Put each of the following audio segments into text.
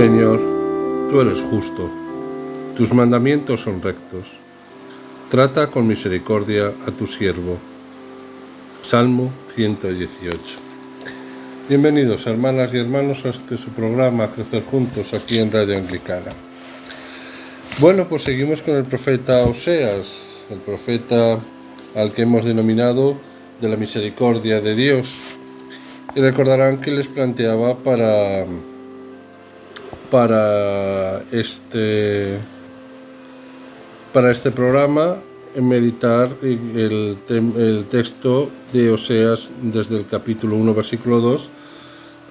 Señor, tú eres justo, tus mandamientos son rectos. Trata con misericordia a tu siervo. Salmo 118. Bienvenidos, hermanas y hermanos, a su programa Crecer Juntos, aquí en Radio Anglicana. Bueno, pues seguimos con el profeta Oseas, el profeta al que hemos denominado de la misericordia de Dios. Y recordarán que les planteaba para este programa meditar el texto de Oseas desde el capítulo 1 versículo 2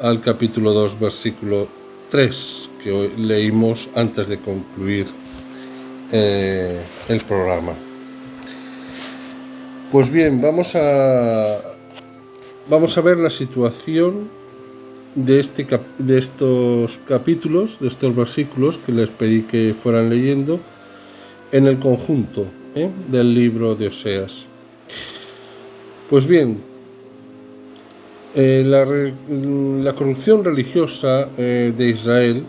al capítulo 2 versículo 3 que hoy leímos antes de concluir el programa. Pues bien, vamos a ver la situación de estos capítulos, de estos versículos que les pedí que fueran leyendo en el conjunto del libro de Oseas. Pues bien, la corrupción religiosa de Israel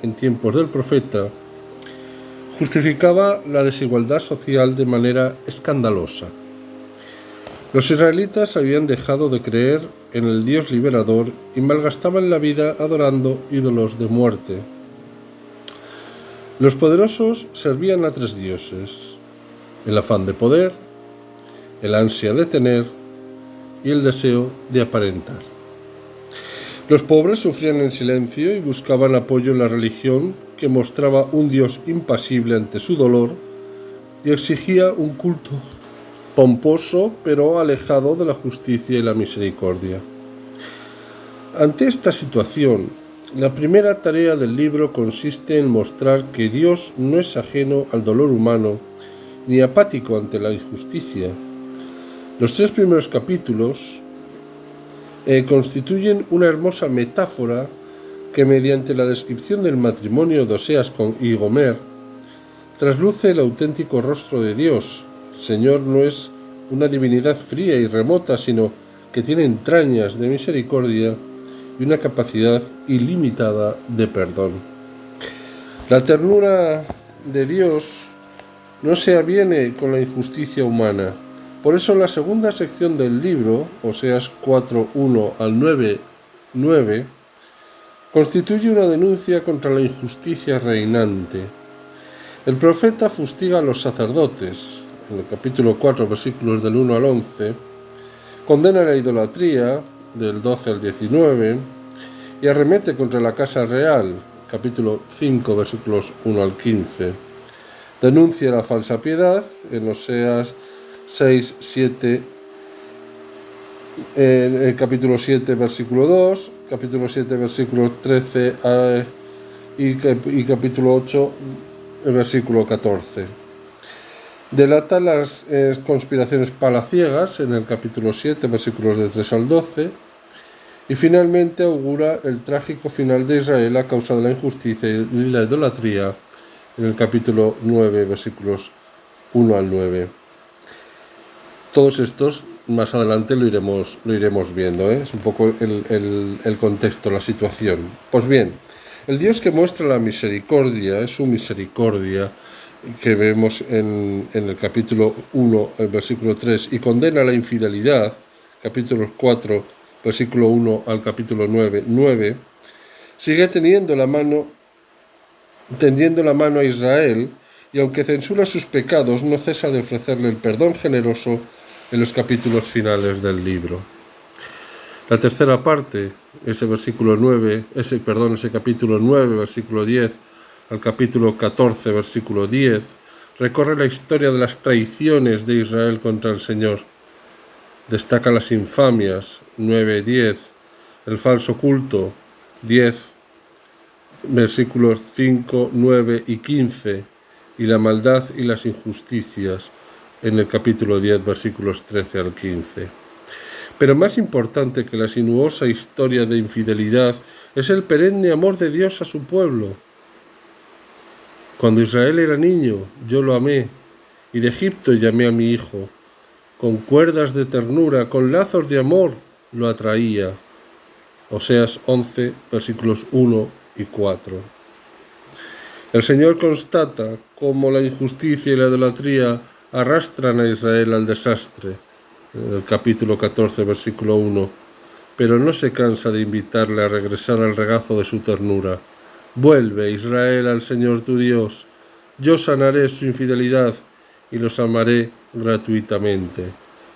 en tiempos del profeta justificaba la desigualdad social de manera escandalosa. Los israelitas habían dejado de creer en el Dios liberador y malgastaban la vida adorando ídolos de muerte. Los poderosos servían a tres dioses: el afán de poder, el ansia de tener y el deseo de aparentar. Los pobres sufrían en silencio y buscaban apoyo en la religión que mostraba un Dios impasible ante su dolor y exigía un culto pomposo pero alejado de la justicia y la misericordia. Ante esta situación, la primera tarea del libro consiste en mostrar que Dios no es ajeno al dolor humano ni apático ante la injusticia. Los tres primeros capítulos constituyen una hermosa metáfora que, mediante la descripción del matrimonio de Oseas y Gomer, trasluce el auténtico rostro de Dios. El Señor no es una divinidad fría y remota, sino que tiene entrañas de misericordia y una capacidad ilimitada de perdón. La ternura de Dios no se aviene con la injusticia humana. Por eso la segunda sección del libro, Oseas 4:1 al 9:9, constituye una denuncia contra la injusticia reinante. El profeta fustiga a los sacerdotes. En el capítulo 4, versículos del 1 al 11, condena la idolatría, del 12 al 19, y arremete contra la casa real, capítulo 5, versículos 1 al 15. Denuncia la falsa piedad, en Oseas 6, 7, en el capítulo 7, versículo 2, capítulo 7, versículos 13 y capítulo 8, versículo 14. Delata las conspiraciones palaciegas en el capítulo 7, versículos de 3 al 12, y finalmente augura el trágico final de Israel a causa de la injusticia y la idolatría en el capítulo 9, versículos 1 al 9. Todos estos más adelante lo iremos viendo, Es un poco el contexto, la situación. Pues bien, el Dios que muestra la misericordia es su misericordia, que vemos en el capítulo 1, el versículo 3, y condena la infidelidad, capítulo 4, versículo 1 al capítulo 9, sigue tendiendo la mano a Israel, y aunque censura sus pecados, no cesa de ofrecerle el perdón generoso en los capítulos finales del libro. La tercera parte, ese capítulo 9, versículo 10, al capítulo 14, versículo 10, recorre la historia de las traiciones de Israel contra el Señor. Destaca las infamias, 9, 10, el falso culto, 10, versículos 5, 9 y 15, y la maldad y las injusticias en el capítulo 10, versículos 13 al 15. Pero más importante que la sinuosa historia de infidelidad es el perenne amor de Dios a su pueblo. Cuando Israel era niño, yo lo amé, y de Egipto llamé a mi hijo. Con cuerdas de ternura, con lazos de amor, lo atraía. Oseas 11, versículos 1 y 4. El Señor constata cómo la injusticia y la idolatría arrastran a Israel al desastre, en el capítulo 14, versículo 1, pero no se cansa de invitarle a regresar al regazo de su ternura. Vuelve, Israel, al Señor tu Dios. Yo sanaré su infidelidad y los amaré gratuitamente.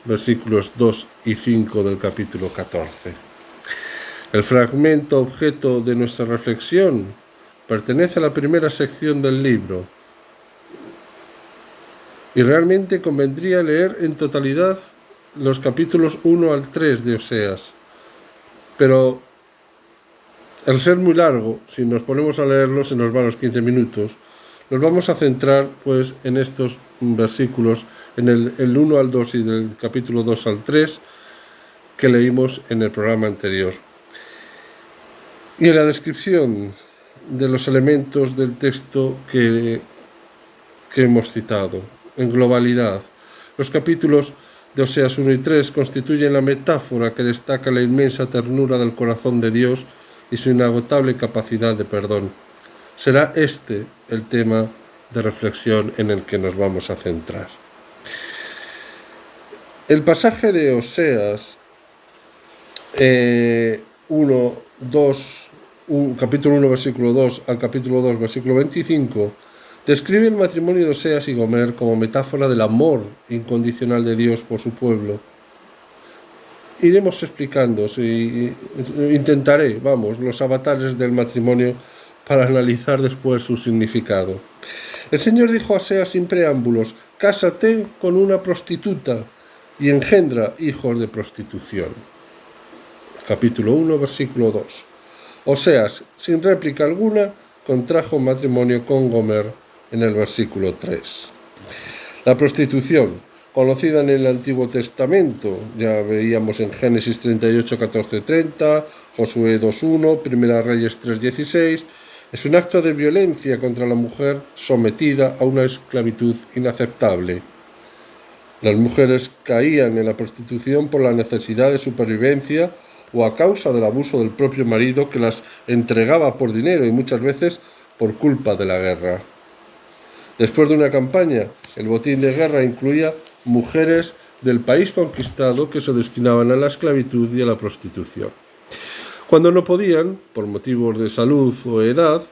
Versículos 2 y 5 del capítulo 14. El fragmento objeto de nuestra reflexión pertenece a la primera sección del libro y realmente convendría leer en totalidad los capítulos 1 al 3 de Oseas, pero al ser muy largo, si nos ponemos a leerlo se nos van los 15 minutos. Nos vamos a centrar pues en estos versículos, en el 1 al 2 y del capítulo 2 al 3 que leímos en el programa anterior. Y en la descripción de los elementos del texto que hemos citado, en globalidad, los capítulos de Oseas 1 y 3 constituyen la metáfora que destaca la inmensa ternura del corazón de Dios y su inagotable capacidad de perdón. Será este el tema de reflexión en el que nos vamos a centrar. El pasaje de Oseas capítulo 1, versículo 2 al capítulo 2, versículo 25, describe el matrimonio de Oseas y Gomer como metáfora del amor incondicional de Dios por su pueblo. Iremos explicando, intentaré, los avatares del matrimonio para analizar después su significado. El Señor dijo a Oseas sin preámbulos: cásate con una prostituta y engendra hijos de prostitución. Capítulo 1, versículo 2. Oseas, sin réplica alguna, contrajo matrimonio con Gomer en el versículo 3. La prostitución, conocida en el Antiguo Testamento, ya veíamos en Génesis 38, 14, 30, Josué 2.1, Primera Reyes 3.16, es un acto de violencia contra la mujer sometida a una esclavitud inaceptable. Las mujeres caían en la prostitución por la necesidad de supervivencia o a causa del abuso del propio marido que las entregaba por dinero y muchas veces por culpa de la guerra. Después de una campaña, el botín de guerra incluía mujeres del país conquistado que se destinaban a la esclavitud y a la prostitución. Cuando no podían, por motivos de salud o edad,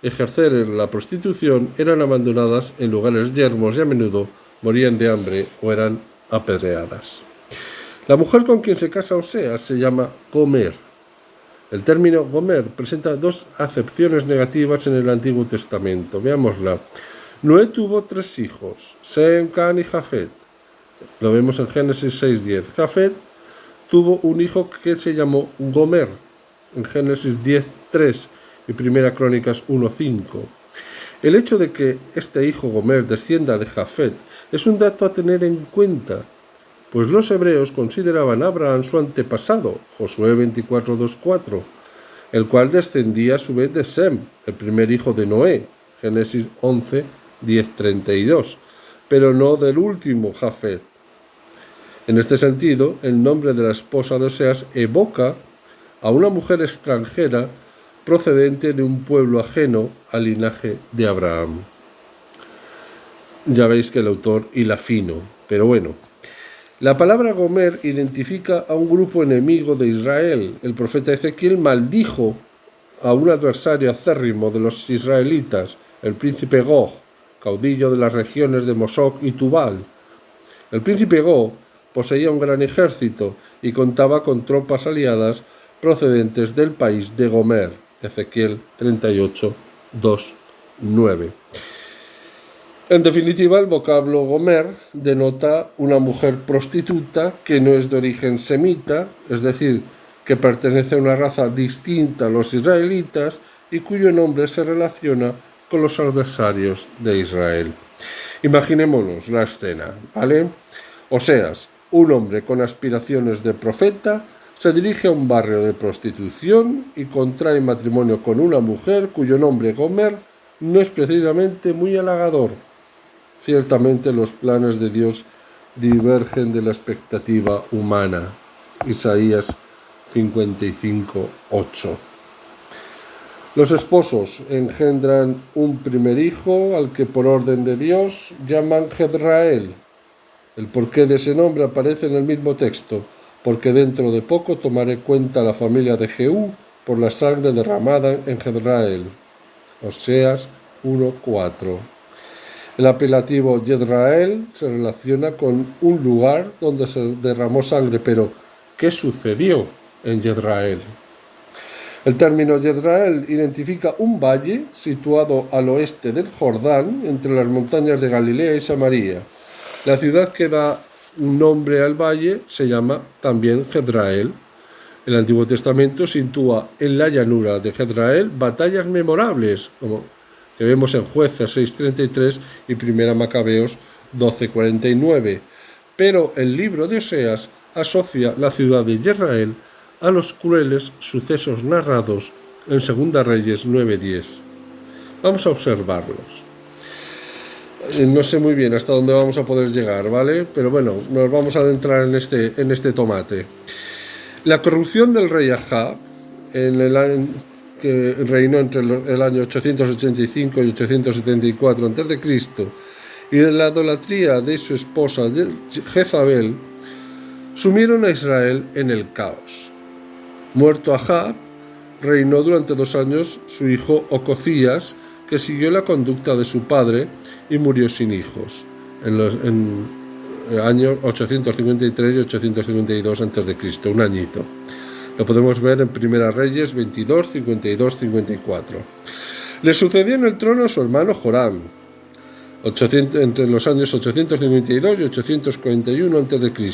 ejercer la prostitución, eran abandonadas en lugares yermos y a menudo morían de hambre o eran apedreadas. La mujer con quien se casa Oseas se llama Gomer. El término Gomer presenta dos acepciones negativas en el Antiguo Testamento. Veámosla. Noé tuvo 3 hijos, Sem, Can y Jafet. Lo vemos en Génesis 6.10. Jafet tuvo un hijo que se llamó Gomer, en Génesis 10.3 y Primera Crónicas 1.5. El hecho de que este hijo Gomer descienda de Jafet es un dato a tener en cuenta, pues los hebreos consideraban a Abraham su antepasado, Josué 24.2.4, el cual descendía a su vez de Sem, el primer hijo de Noé, Génesis 11.10.32, pero no del último Jafet. En este sentido, el nombre de la esposa de Oseas evoca a una mujer extranjera procedente de un pueblo ajeno al linaje de Abraham. Ya veis que el autor hila fino, pero bueno. La palabra Gomer identifica a un grupo enemigo de Israel. El profeta Ezequiel maldijo a un adversario acérrimo de los israelitas, el príncipe Gog, caudillo de las regiones de Mosoc y Tubal. El príncipe Gog poseía un gran ejército y contaba con tropas aliadas procedentes del país de Gomer, Ezequiel 38, 2, 9. En definitiva, el vocablo Gomer denota una mujer prostituta que no es de origen semita, es decir, que pertenece a una raza distinta a los israelitas y cuyo nombre se relaciona con los adversarios de Israel. Imaginémonos la escena, ¿vale? Oseas, un hombre con aspiraciones de profeta, se dirige a un barrio de prostitución y contrae matrimonio con una mujer cuyo nombre Gomer no es precisamente muy halagador. Ciertamente los planes de Dios divergen de la expectativa humana. Isaías 55:8. Los esposos engendran un primer hijo al que por orden de Dios llaman Jezrael. El porqué de ese nombre aparece en el mismo texto, porque dentro de poco tomaré cuenta a la familia de Jehú por la sangre derramada en Jezrael. Oseas 1:4. El apelativo Jezrael se relaciona con un lugar donde se derramó sangre, pero ¿qué sucedió en Jezrael? El término Jezrael identifica un valle situado al oeste del Jordán, entre las montañas de Galilea y Samaria. La ciudad que da un nombre al valle se llama también Jezrael. El Antiguo Testamento sitúa en la llanura de Jezrael batallas memorables, como que vemos en Jueces 6:33 y 1 Macabeos 12:49. Pero el libro de Oseas asocia la ciudad de Jezrael a los crueles sucesos narrados en 2 Reyes 9:10. Vamos a observarlos. No sé muy bien hasta dónde vamos a poder llegar, ¿vale? Pero bueno, nos vamos a adentrar en este tomate. La corrupción del rey Ahab, que reinó entre el año 885 y 874 a.C., y la idolatría de su esposa Jezabel, sumieron a Israel en el caos. Muerto Ahab, reinó durante 2 años su hijo Ocozías, que siguió la conducta de su padre y murió sin hijos, en el año 853 y 852 a.C., un añito. Lo podemos ver en 1 Reyes 22, 52, 54. Le sucedió en el trono su hermano Joram, entre los años 852 y 841 a.C.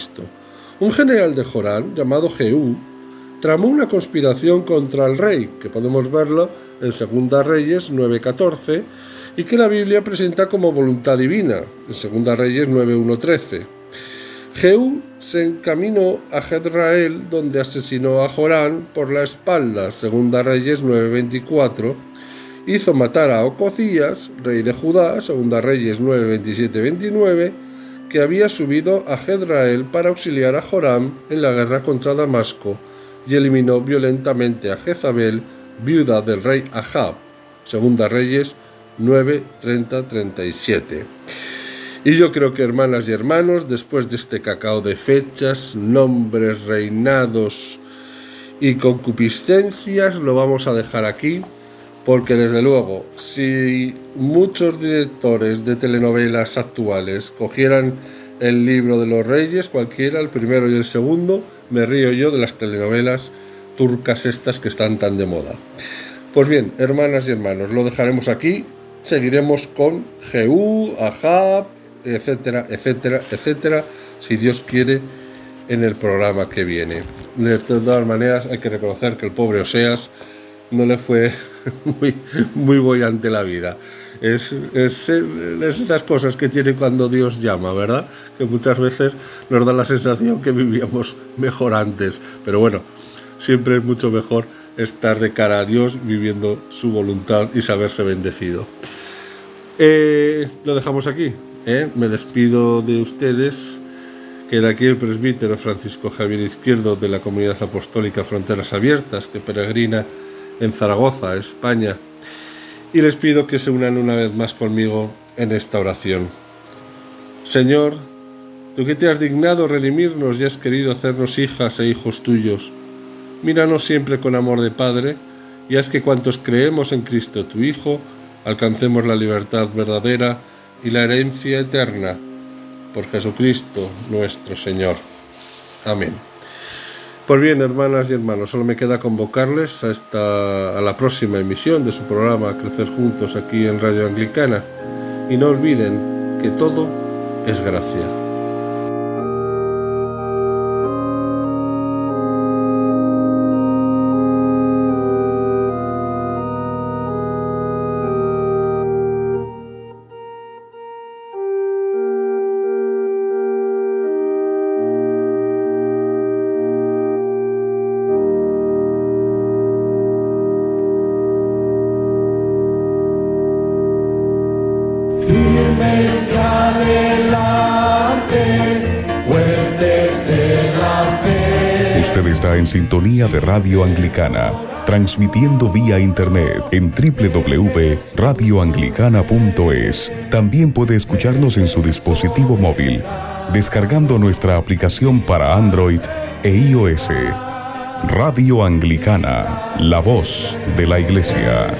Un general de Joram, llamado Jehú, tramó una conspiración contra el rey, que podemos verlo en 2 Reyes 9:14, y que la Biblia presenta como voluntad divina, en 2 Reyes 9:1-13. Jehú se encaminó a Jezrael, donde asesinó a Joram por la espalda, 2 Reyes 9:24, hizo matar a Ocozías, rey de Judá, 2 Reyes 9:27-29, que había subido a Jezrael para auxiliar a Joram en la guerra contra Damasco, y eliminó violentamente a Jezabel, viuda del rey Ahab, 2 Reyes 9:30-37. Y yo creo que, hermanas y hermanos, después de este cacao de fechas, nombres, reinados y concupiscencias, lo vamos a dejar aquí, porque desde luego, si muchos directores de telenovelas actuales cogieran el libro de los reyes, cualquiera, el primero y el segundo, me río yo de las telenovelas turcas estas que están tan de moda. Pues bien, hermanas y hermanos, lo dejaremos aquí. Seguiremos con Jehú, Ahab, etcétera, etcétera, etcétera, si Dios quiere, en el programa que viene. De todas maneras, hay que reconocer que el pobre Oseas no le fue muy bollante la vida. Es estas cosas que tiene cuando Dios llama, ¿verdad? Que muchas veces nos da la sensación que vivíamos mejor antes. Pero bueno, siempre es mucho mejor estar de cara a Dios, viviendo su voluntad y saberse bendecido. Lo dejamos aquí. Me despido de ustedes. Queda aquí el presbítero Francisco Javier Izquierdo, de la Comunidad Apostólica Fronteras Abiertas, que peregrina en Zaragoza, España, y les pido que se unan una vez más conmigo en esta oración. Señor, tú que te has dignado redimirnos y has querido hacernos hijas e hijos tuyos, míranos siempre con amor de Padre y haz que cuantos creemos en Cristo tu Hijo alcancemos la libertad verdadera y la herencia eterna, por Jesucristo nuestro Señor. Amén. Pues bien, hermanas y hermanos, solo me queda convocarles a la próxima emisión de su programa Crecer Juntos aquí en Radio Anglicana. Y no olviden que todo es gracia. Usted está en sintonía de Radio Anglicana, transmitiendo vía internet en www.radioanglicana.es. También puede escucharnos en su dispositivo móvil, descargando nuestra aplicación para Android e iOS. Radio Anglicana, la voz de la Iglesia.